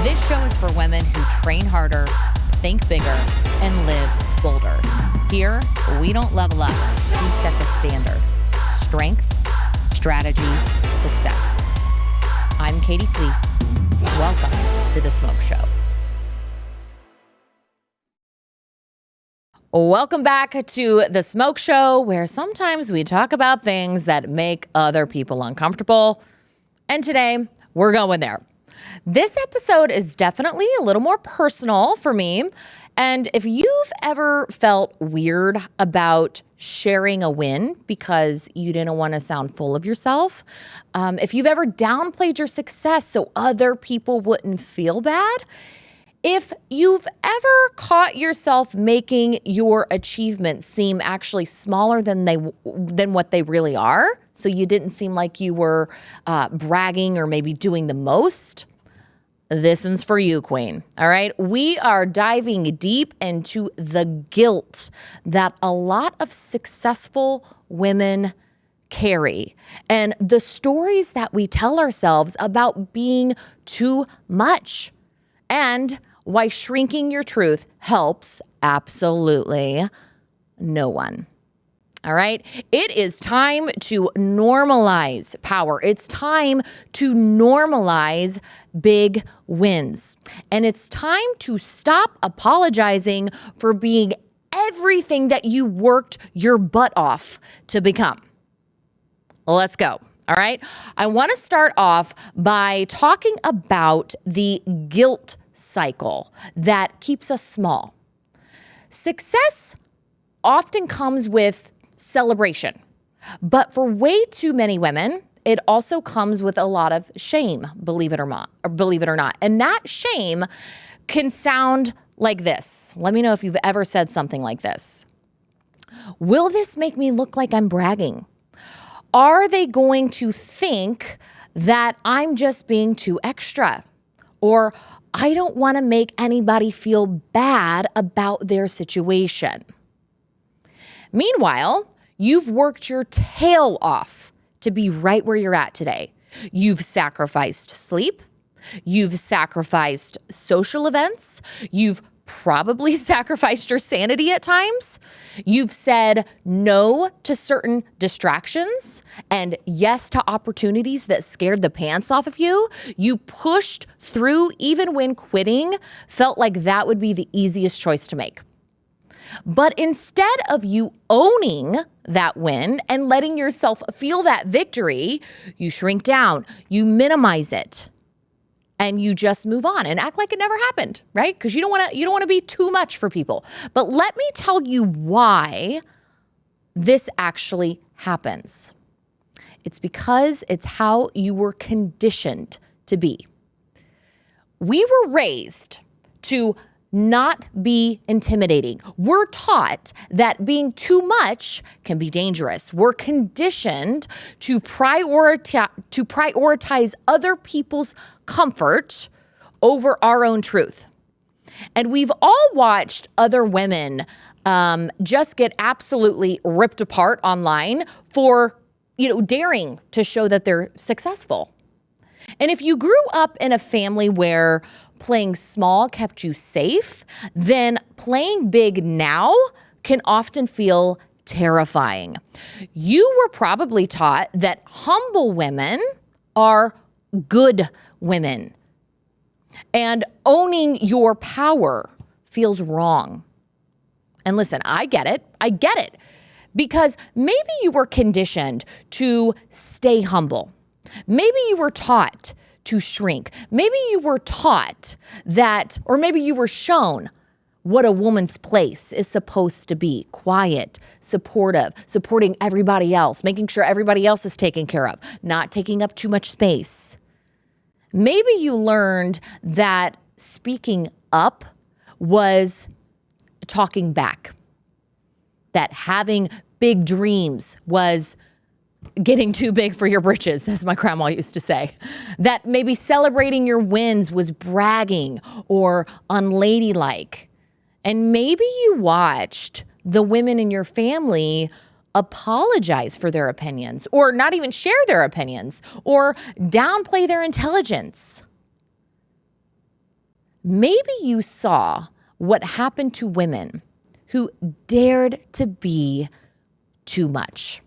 This show is for women who train harder, think bigger, and live bolder. Here, we don't level up. We set the standard. Strength, strategy, success. I'm Katie Fleece. Welcome to The Smoke Show. Welcome back to The Smoke Show, where sometimes we talk about things that make other people uncomfortable. And today, we're going there. This episode is definitely a little more personal for me. And if you've ever felt weird about sharing a win because you didn't want to sound full of yourself, if you've ever downplayed your success so other people wouldn't feel bad, if you've ever caught yourself making your achievements seem actually smaller than what they really are, so you didn't seem like you were bragging or maybe doing the most, this is for you, Queen. All right. We are diving deep into the guilt that a lot of successful women carry and the stories that we tell ourselves about being too much and why shrinking your truth helps absolutely no one. All right. It is time to normalize power. It's time to normalize big wins. And it's time to stop apologizing for being everything that you worked your butt off to become. Let's go. All right. I want to start off by talking about the guilt cycle that keeps us small. Success often comes with celebration, but for way too many women, it also comes with a lot of shame, believe it or not. And that shame can sound like this. Let me know if you've ever said something like this. Will this make me look like I'm bragging? Are they going to think that I'm just being too extra? Or I don't want to make anybody feel bad about their situation. Meanwhile, you've worked your tail off to be right where you're at today. You've sacrificed sleep. You've sacrificed social events. You've probably sacrificed your sanity at times. You've said no to certain distractions and yes to opportunities that scared the pants off of you. You pushed through even when quitting felt like that would be the easiest choice to make. But instead of you owning that win and letting yourself feel that victory, you shrink down, you minimize it, and you just move on and act like it never happened, right? Because you don't want to be too much for people. But let me tell you why this actually happens. It's because it's how you were conditioned to be. We were raised to not be intimidating. We're taught that being too much can be dangerous. We're conditioned to prioritize other people's comfort over our own truth. And we've all watched other women just get absolutely ripped apart online for, daring to show that they're successful. And if you grew up in a family where playing small kept you safe, then playing big now can often feel terrifying. You were probably taught that humble women are good women, and owning your power feels wrong. And listen, I get it, because maybe you were conditioned to stay humble. Maybe you were taught to shrink. Maybe you were taught that, or maybe you were shown what a woman's place is supposed to be: quiet, supportive, supporting everybody else, making sure everybody else is taken care of, not taking up too much space. Maybe you learned that speaking up was talking back, that having big dreams was getting too big for your britches, as my grandma used to say. That maybe celebrating your wins was bragging or unladylike. And maybe you watched the women in your family apologize for their opinions, or not even share their opinions, or downplay their intelligence. Maybe you saw what happened to women who dared to be too much.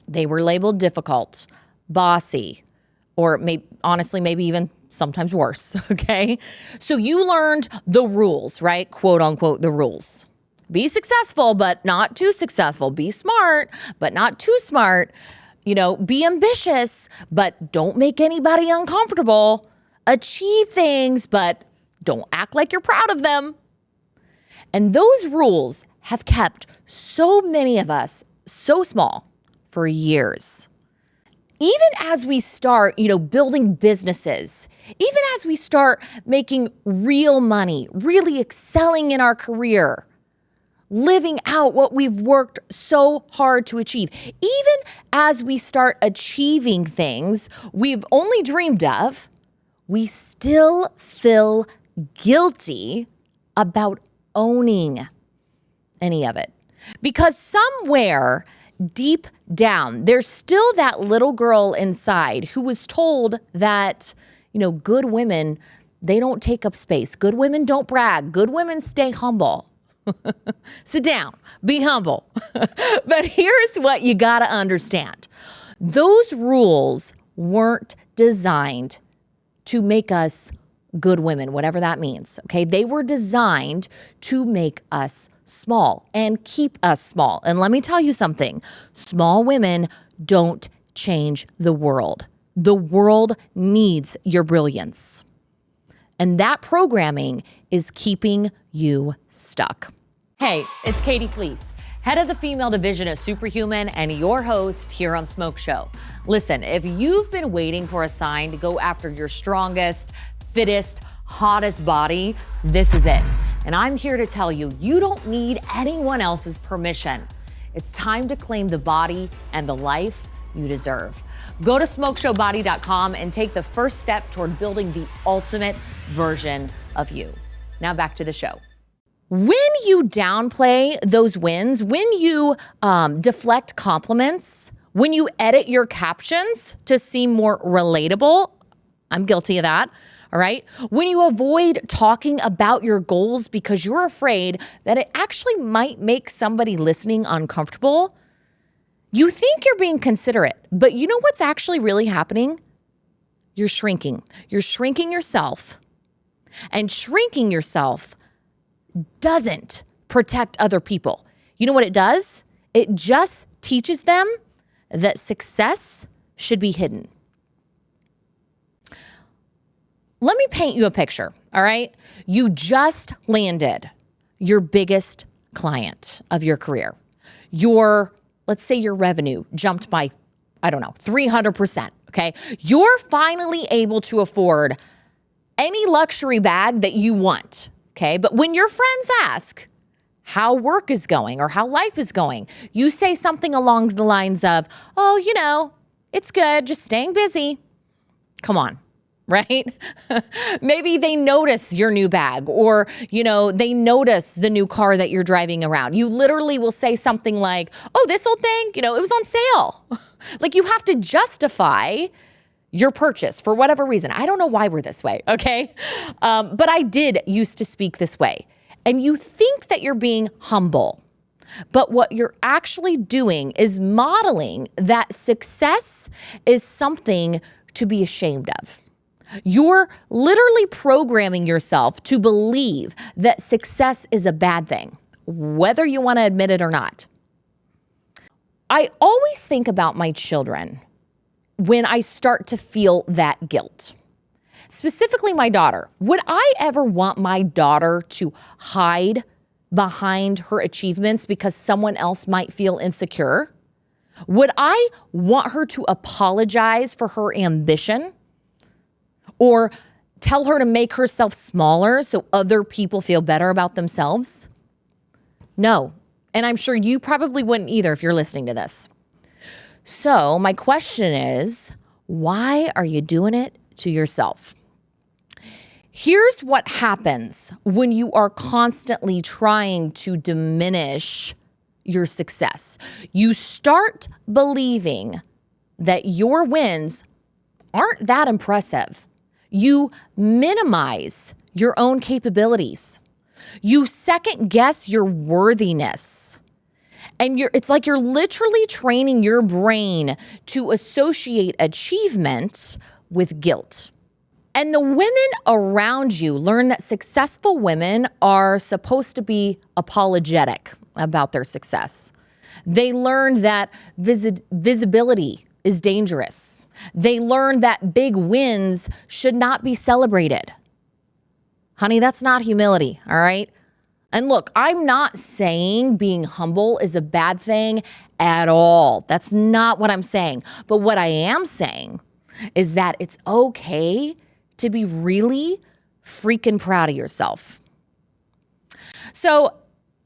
They were labeled difficult, bossy, or honestly, maybe even sometimes worse, okay? So you learned the rules, right? Quote unquote, the rules. Be successful, but not too successful. Be smart, but not too smart. Be ambitious, but don't make anybody uncomfortable. Achieve things, but don't act like you're proud of them. And those rules have kept so many of us so small for years. Even as we start, building businesses, even as we start making real money, really excelling in our career, living out what we've worked so hard to achieve, even as we start achieving things we've only dreamed of, we still feel guilty about owning any of it. Because somewhere deep down, there's still that little girl inside who was told that, good women, they don't take up space. Good women don't brag. Good women stay humble. Sit down, be humble. But here's what you got to understand. Those rules weren't designed to make us good women, whatever that means, okay? They were designed to make us small and keep us small. And let me tell you something, small women don't change the world. The world needs your brilliance. And that programming is keeping you stuck. Hey, it's Katie Fleece, head of the female division of Superhuman and your host here on Smoke Show. Listen, if you've been waiting for a sign to go after your strongest, fittest, hottest body, this is it. And I'm here to tell you, you don't need anyone else's permission. It's time to claim the body and the life you deserve. Go to smokeshowbody.com and take the first step toward building the ultimate version of you. Now back to the show. When you downplay those wins, when you deflect compliments, when you edit your captions to seem more relatable, I'm guilty of that, all right? When you avoid talking about your goals because you're afraid that it actually might make somebody listening uncomfortable, you think you're being considerate, but you know what's actually really happening? You're shrinking. You're shrinking yourself, and shrinking yourself doesn't protect other people. You know what it does? It just teaches them that success should be hidden. Let me paint you a picture, all right? You just landed your biggest client of your career. Let's say your revenue jumped by, 300%, okay? You're finally able to afford any luxury bag that you want, okay? But when your friends ask how work is going or how life is going, you say something along the lines of, it's good, just staying busy. Come on, right? Maybe they notice your new bag or, they notice the new car that you're driving around. You literally will say something like, oh, this old thing, it was on sale. Like you have to justify your purchase for whatever reason. I don't know why we're this way, okay? But I did used to speak this way. And you think that you're being humble. But what you're actually doing is modeling that success is something to be ashamed of. You're literally programming yourself to believe that success is a bad thing, whether you want to admit it or not. I always think about my children when I start to feel that guilt. Specifically my daughter. Would I ever want my daughter to hide behind her achievements because someone else might feel insecure? Would I want her to apologize for her ambition? Or tell her to make herself smaller so other people feel better about themselves? No. And I'm sure you probably wouldn't either if you're listening to this. So my question is, why are you doing it to yourself? Here's what happens when you are constantly trying to diminish your success. You start believing that your wins aren't that impressive. You minimize your own capabilities. You second guess your worthiness. And it's like you're literally training your brain to associate achievement with guilt. And the women around you learn that successful women are supposed to be apologetic about their success. They learn that visibility is dangerous. They learn that big wins should not be celebrated. Honey, that's not humility, all right? And look, I'm not saying being humble is a bad thing at all. That's not what I'm saying. But what I am saying is that it's okay to be really freaking proud of yourself. So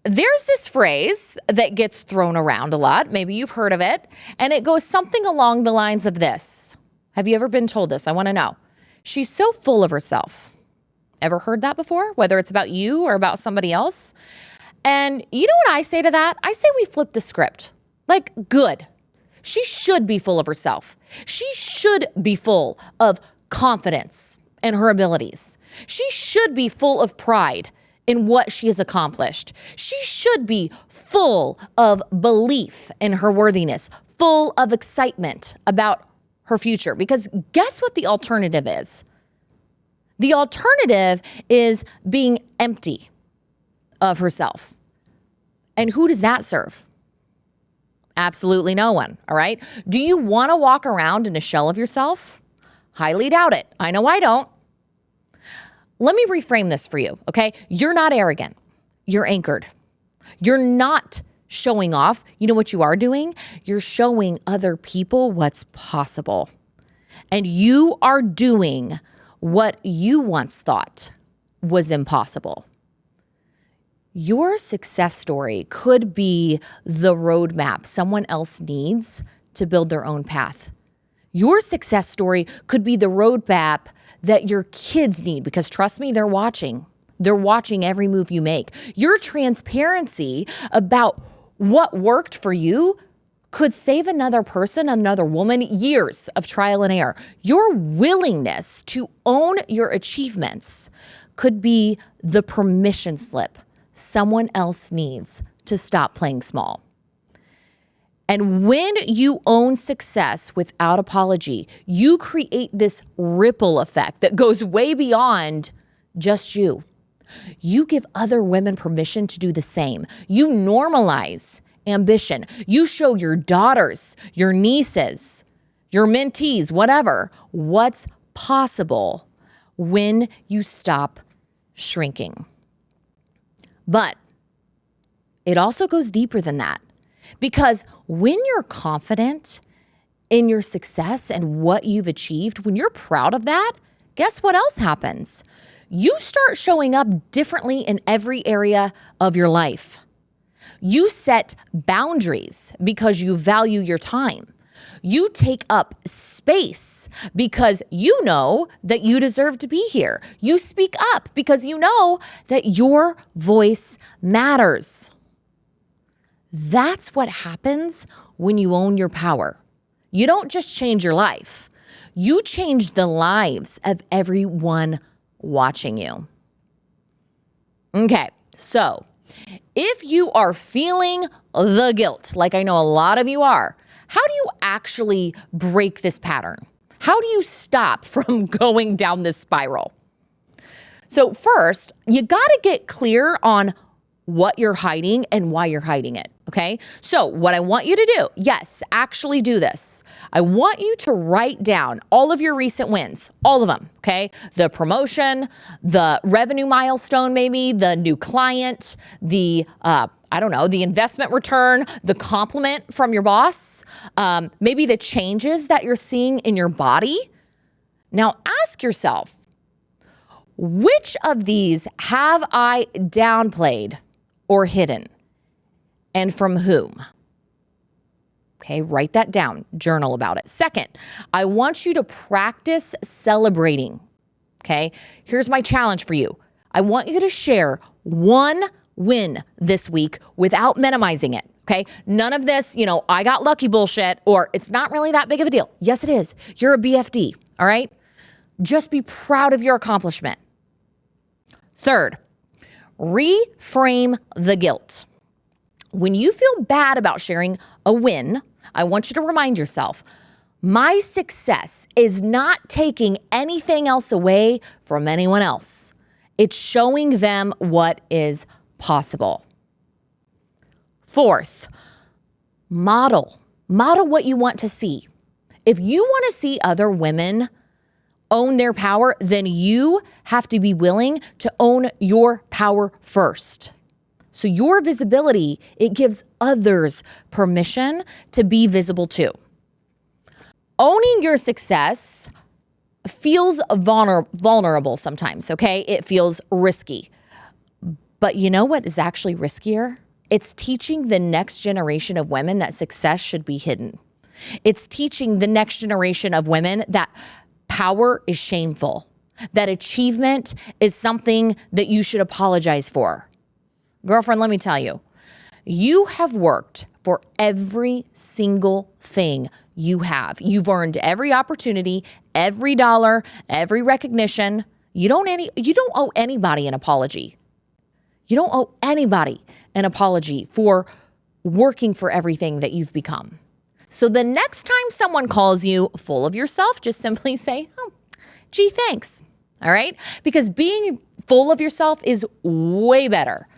there's this phrase that gets thrown around a lot. Maybe you've heard of it. And it goes something along the lines of this. Have you ever been told this? I want to know. She's so full of herself. Ever heard that before? Whether it's about you or about somebody else? And you know what I say to that? I say we flip the script. Like, good. She should be full of herself. She should be full of confidence in her abilities. She should be full of pride in what she has accomplished. She should be full of belief in her worthiness, full of excitement about her future. Because guess what the alternative is? The alternative is being empty of herself. And who does that serve? Absolutely no one, all right? Do you want to walk around in a shell of yourself? Highly doubt it. I know I don't. Let me reframe this for you, okay? You're not arrogant. You're anchored. You're not showing off. You know what you are doing? You're showing other people what's possible. And you are doing what you once thought was impossible. Your success story could be the roadmap someone else needs to build their own path. Your success story could be the roadmap that your kids need, because trust me, they're watching. They're watching every move you make. Your transparency about what worked for you could save another person, another woman, years of trial and error. Your willingness to own your achievements could be the permission slip someone else needs to stop playing small. And when you own success without apology, you create this ripple effect that goes way beyond just you. You give other women permission to do the same. You normalize ambition. You show your daughters, your nieces, your mentees, whatever, what's possible when you stop shrinking. But it also goes deeper than that, because when you're confident in your success and what you've achieved, when you're proud of that, guess what else happens? You start showing up differently in every area of your life. You set boundaries because you value your time. You take up space because you know that you deserve to be here. You speak up because you know that your voice matters. That's what happens when you own your power. You don't just change your life. You change the lives of everyone watching you. Okay, so if you are feeling the guilt, like I know a lot of you are, how do you actually break this pattern? How do you stop from going down this spiral? So first, you got to get clear on what you're hiding and why you're hiding it, okay? So what I want you to do, yes, actually do this. I want you to write down all of your recent wins, all of them, okay? The promotion, the revenue milestone maybe, the new client, the, the investment return, the compliment from your boss, maybe the changes that you're seeing in your body. Now ask yourself, which of these have I downplayed or hidden, and from whom? Okay, write that down, journal about it. Second, I want you to practice celebrating, okay? Here's my challenge for you. I want you to share one win this week without minimizing it, okay? None of this, I got lucky bullshit, or it's not really that big of a deal. Yes, it is. You're a BFD, all right? Just be proud of your accomplishment. Third, reframe the guilt. When you feel bad about sharing a win, I want you to remind yourself, my success is not taking anything else away from anyone else. It's showing them what is possible. Fourth, model what you want to see. If you want to see other women own their power, then you have to be willing to own your power first. So your visibility, it gives others permission to be visible too. Owning your success feels vulnerable sometimes, okay? It feels risky. But you know what is actually riskier? It's teaching the next generation of women that success should be hidden. It's teaching the next generation of women that power is shameful, that achievement is something that you should apologize for. Girlfriend, let me tell you, you have worked for every single thing you have. You've earned every opportunity, every dollar, every recognition. You don't owe anybody an apology. You don't owe anybody an apology for working for everything that you've become. So the next time someone calls you full of yourself, just simply say, oh, gee, thanks. All right? Because being full of yourself is way better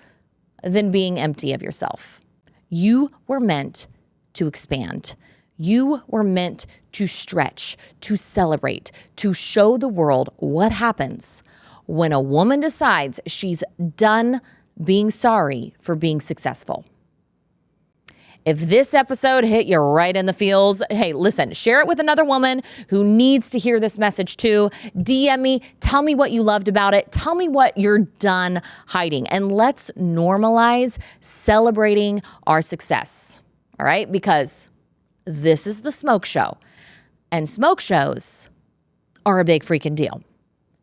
than being empty of yourself. You were meant to expand. You were meant to stretch, to celebrate, to show the world what happens when a woman decides she's done being sorry for being successful. If this episode hit you right in the feels, hey, listen, share it with another woman who needs to hear this message too. DM me, tell me what you loved about it. Tell me what you're done hiding. And let's normalize celebrating our success, all right? Because this is the smoke show. And smoke shows are a big freaking deal.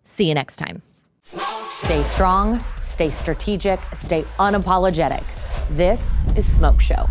See you next time. Stay strong, stay strategic, stay unapologetic. This is Smoke Show.